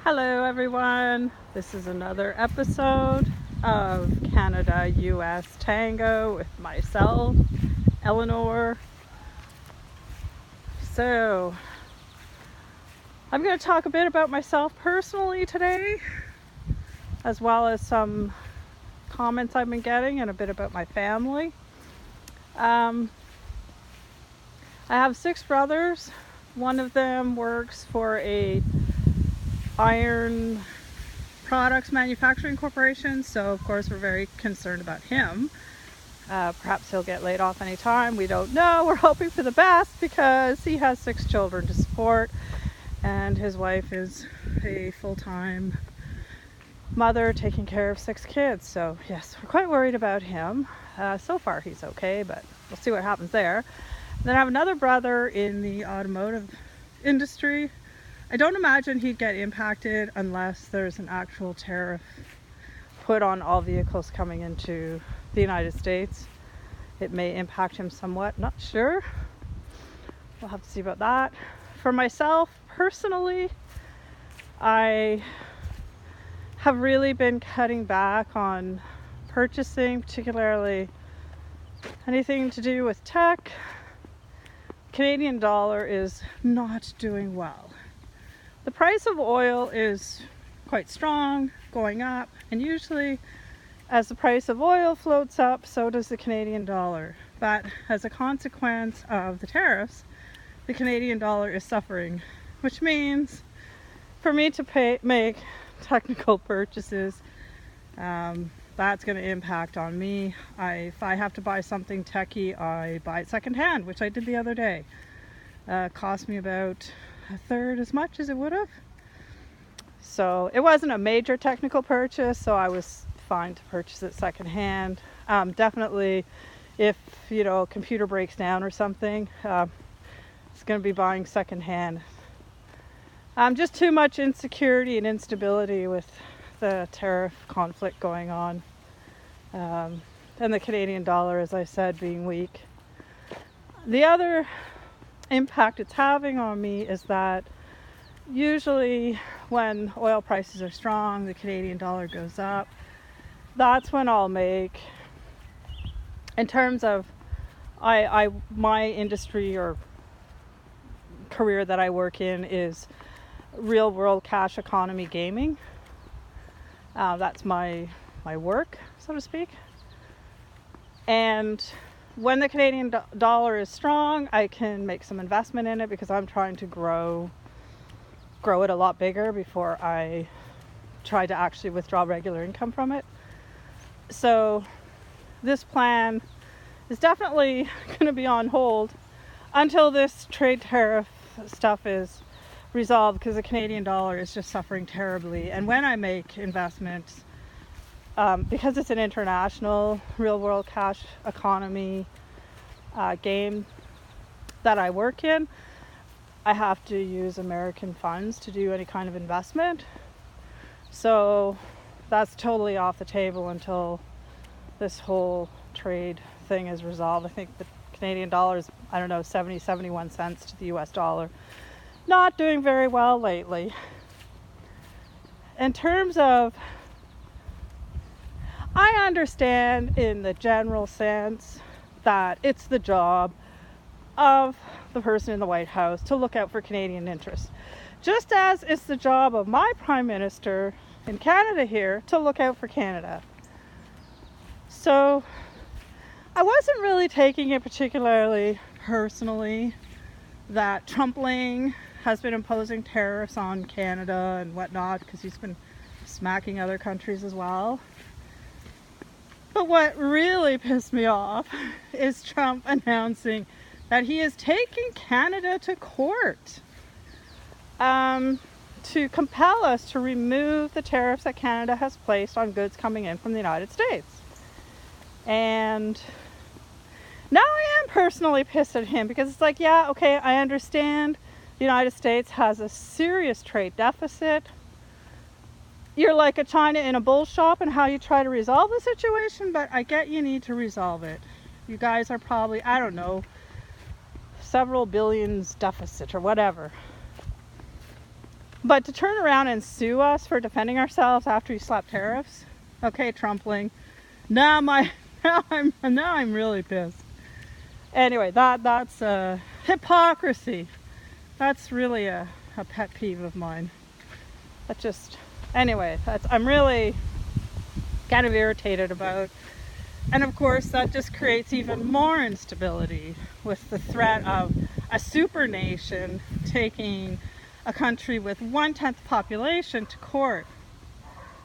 Hello everyone, this is another episode of Canada US Tango with myself, Eleanor. So, I'm going to talk a bit about myself personally today, as well as some comments I've been getting and a bit about my family. I have 6 brothers. One of them works for a iron products manufacturing corporation, so of course we're very concerned about him. Perhaps he'll get laid off anytime, we don't know. We're hoping for the best because he has 6 children to support and his wife is a full-time mother taking care of 6 kids. So yes, we're quite worried about him. So far he's okay, but we'll see what happens there. Then I have another brother in the automotive industry. I don't imagine he'd get impacted unless there's an actual tariff put on all vehicles coming into the United States. It may impact him somewhat, not sure. We'll have to see about that. For myself, personally, I have really been cutting back on purchasing, particularly anything to do with tech. Canadian dollar is not doing well. The price of oil is quite strong, going up, and usually as the price of oil floats up, so does the Canadian dollar. But as a consequence of the tariffs, the Canadian dollar is suffering, which means for me to make technical purchases, that's going to impact on me. If I have to buy something techie, I buy it secondhand, which I did the other day. Cost me about a third as much as it would have. So it wasn't a major technical purchase, so I was fine to purchase it secondhand. Definitely, if a computer breaks down or something, it's going to be buying secondhand. Just too much insecurity and instability with the tariff conflict going on, and the Canadian dollar, as I said, being weak. The other impact it's having on me is that usually when oil prices are strong, the Canadian dollar goes up. That's when I'll make, in terms of my industry or career that I work in is real world cash economy gaming. That's my work, so to speak. And when the Canadian dollar is strong, I can make some investment in it because I'm trying to grow it a lot bigger before I try to actually withdraw regular income from it. So this plan is definitely going to be on hold until this trade tariff stuff is resolved, because the Canadian dollar is just suffering terribly. And when I make investments, because it's an international real world cash economy game that I work in, I have to use American funds to do any kind of investment. So that's totally off the table until this whole trade thing is resolved. I think the Canadian dollar is, 71 cents to the US dollar. Not doing very well lately. In terms of, I understand in the general sense that it's the job of the person in the White House to look out for Canadian interests, just as it's the job of my Prime Minister in Canada here to look out for Canada. So I wasn't really taking it particularly personally that Trumpling has been imposing tariffs on Canada and whatnot, because he's been smacking other countries as well. But what really pissed me off is Trump announcing that he is taking Canada to court to compel us to remove the tariffs that Canada has placed on goods coming in from the United States. And now I am personally pissed at him, because it's like, yeah, okay, I understand the United States has a serious trade deficit. You're like a China in a bull shop in how you try to resolve the situation, but I get you need to resolve it. You guys are probably, I don't know, several billions deficit or whatever. But to turn around and sue us for defending ourselves after you slap tariffs, okay, trumpling. Now I'm really pissed. Anyway, that's hypocrisy. That's really a pet peeve of mine. I'm really kind of irritated about. And of course, that just creates even more instability with the threat of a super nation taking a country with 1/10 population to court,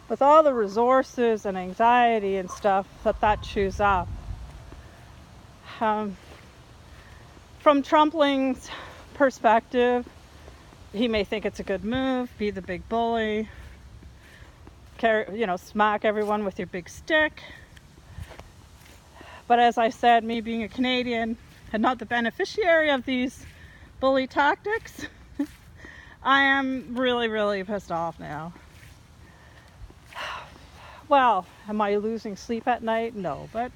with all the resources and anxiety and stuff that chews up. From Trumpling's perspective, he may think it's a good move, be the big bully, smack everyone with your big stick. But as I said, me being a Canadian and not the beneficiary of these bully tactics, I am really, really pissed off now. Well, am I losing sleep at night? No, but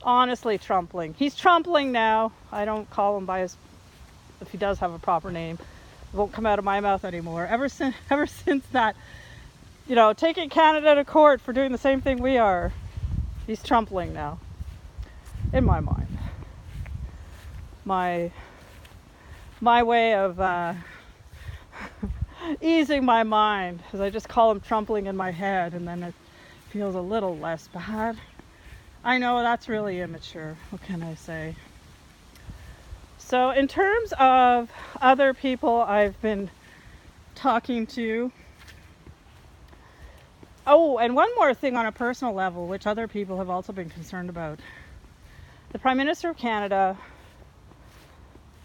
honestly, trumpling. He's trumpling now. I don't call him by his, if he does have a proper name, it won't come out of my mouth anymore. Ever since that, taking Canada to court for doing the same thing we are, he's trumpling now, in my mind. My way of easing my mind is I just call him trumpling in my head, and then it feels a little less bad. I know that's really immature. What can I say? So in terms of other people I've been talking to, and one more thing on a personal level, which other people have also been concerned about. The Prime Minister of Canada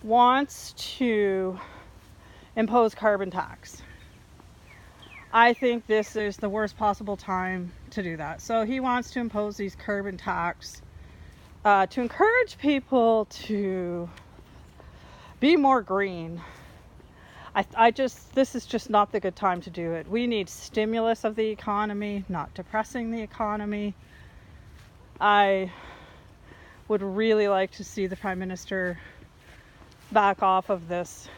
wants to impose carbon tax. I think this is the worst possible time to do that. So he wants to impose these carbon tax to encourage people to be more green. This is just not the good time to do it. We need stimulus of the economy, not depressing the economy. I would really like to see the Prime Minister back off of this.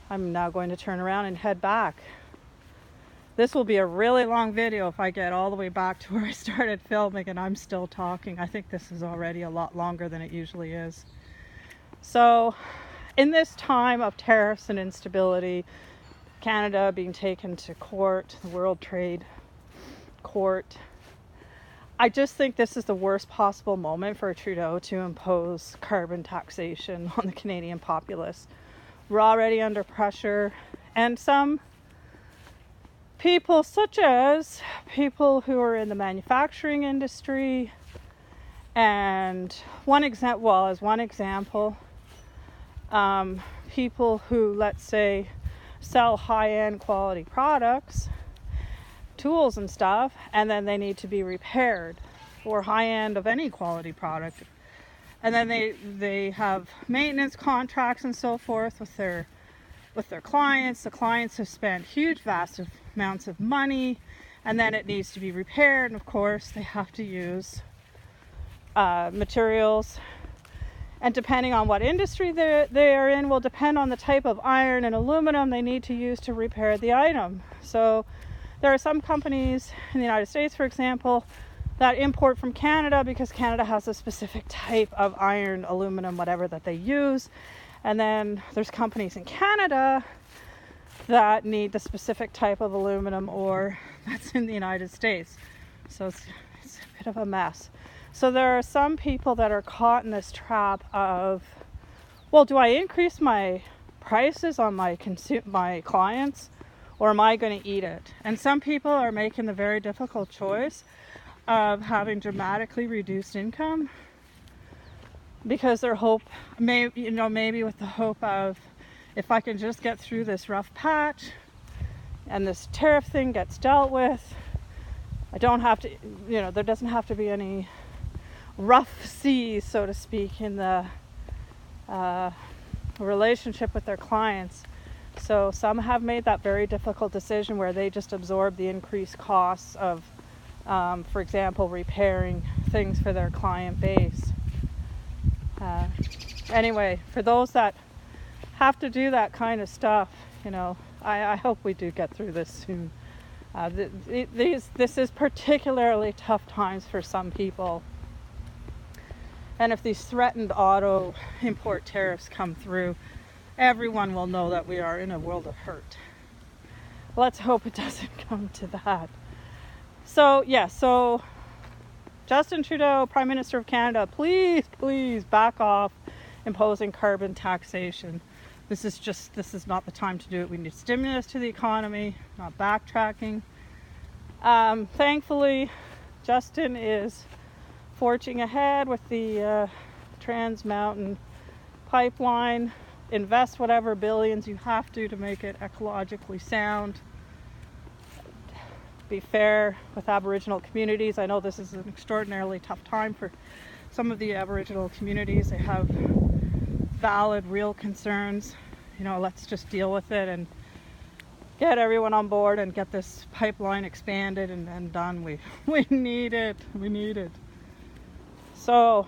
I'm now going to turn around and head back. This will be a really long video if I get all the way back to where I started filming and I'm still talking. I think this is already a lot longer than it usually is. So, in this time of tariffs and instability, Canada being taken to court, the World Trade Court, I just think this is the worst possible moment for Trudeau to impose carbon taxation on the Canadian populace. We're already under pressure, and some people, such as people who are in the manufacturing industry, and one example, people who, let's say, sell high-end quality products, tools and stuff, and then they need to be repaired, or high-end of any quality product, and then they have maintenance contracts and so forth with their clients. The clients have spent vast amounts of money, and then it needs to be repaired, and of course they have to use materials, and depending on what industry they are in will depend on the type of iron and aluminum they need to use to repair the item. So there are some companies in the United States, for example, that import from Canada because Canada has a specific type of iron, aluminum, whatever that they use. And then there's companies in Canada that need the specific type of aluminum ore that's in the United States. So it's a bit of a mess. So there are some people that are caught in this trap of, well, do I increase my prices on my clients, or am I going to eat it? And some people are making the very difficult choice of having dramatically reduced income because their hope, maybe with the hope of, if I can just get through this rough patch and this tariff thing gets dealt with, I don't have to, there doesn't have to be any rough seas, so to speak, in the relationship with their clients. So some have made that very difficult decision where they just absorb the increased costs of, for example, repairing things for their client base. Anyway, for those that have to do that kind of stuff. You know, I hope we do get through this soon. This is particularly tough times for some people. And if these threatened auto import tariffs come through, everyone will know that we are in a world of hurt. Let's hope it doesn't come to that. So, yeah, so Justin Trudeau, Prime Minister of Canada, please, please back off imposing carbon taxation. This is not the time to do it. We need stimulus to the economy, not backtracking. Thankfully, Justin is forging ahead with the Trans Mountain pipeline. Invest whatever billions you have to make it ecologically sound. Be fair with Aboriginal communities. I know this is an extraordinarily tough time for some of the Aboriginal communities. They have valid, real concerns. You know, let's just deal with it and get everyone on board and get this pipeline expanded and done. We need it. We need it. So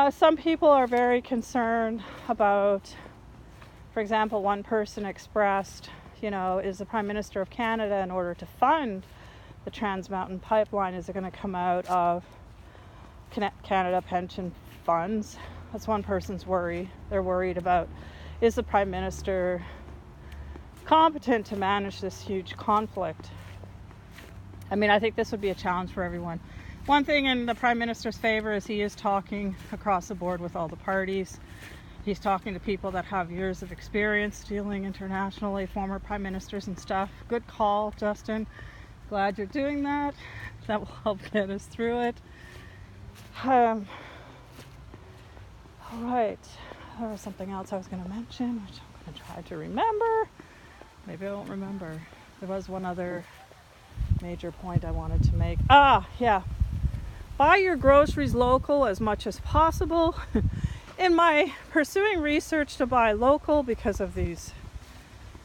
some people are very concerned about, for example, one person expressed, you know, is the Prime Minister of Canada, in order to fund the Trans Mountain pipeline, is it going to come out of Canada pension funds? That's one person's worry. They're worried about, is the Prime Minister competent to manage this huge conflict? I mean, I think this would be a challenge for everyone. One thing in the Prime Minister's favor is he is talking across the board with all the parties. He's talking to people that have years of experience dealing internationally, former prime ministers and stuff. Good call, Justin. Glad you're doing that. That will help get us through it. All right. There was something else I was going to mention, which I'm going to try to remember. Maybe I won't remember. There was one other major point I wanted to make. Yeah. Buy your groceries local as much as possible. In my pursuing research to buy local because of these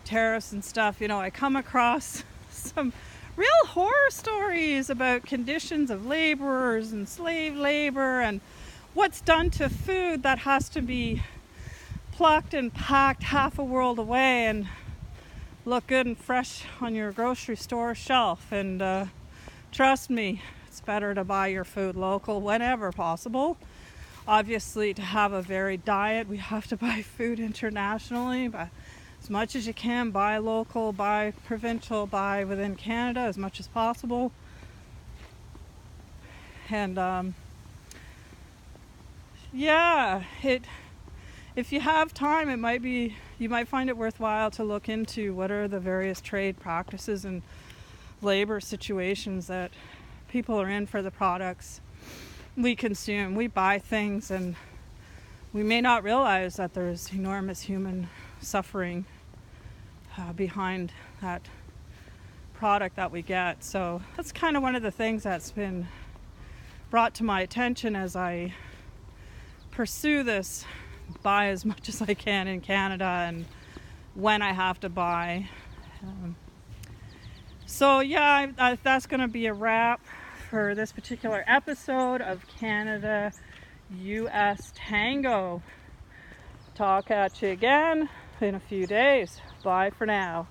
tariffs and stuff, you know, I come across some real horror stories about conditions of laborers and slave labor and what's done to food that has to be plucked and packed half a world away and look good and fresh on your grocery store shelf. And trust me, it's better to buy your food local whenever possible. Obviously, to have a varied diet, we have to buy food internationally, but as much as you can, buy local, buy provincial, buy within Canada as much as possible. And yeah, if you have time, you might find it worthwhile to look into what are the various trade practices and labor situations that people are in for the products we consume. We buy things and we may not realize that there's enormous human suffering behind that product that we get. So that's kind of one of the things that's been brought to my attention as I pursue this, buy as much as I can in Canada and when I have to buy. So yeah, that's going to be a wrap for this particular episode of Canada US Tango. Talk at you again in a few days. Bye for now.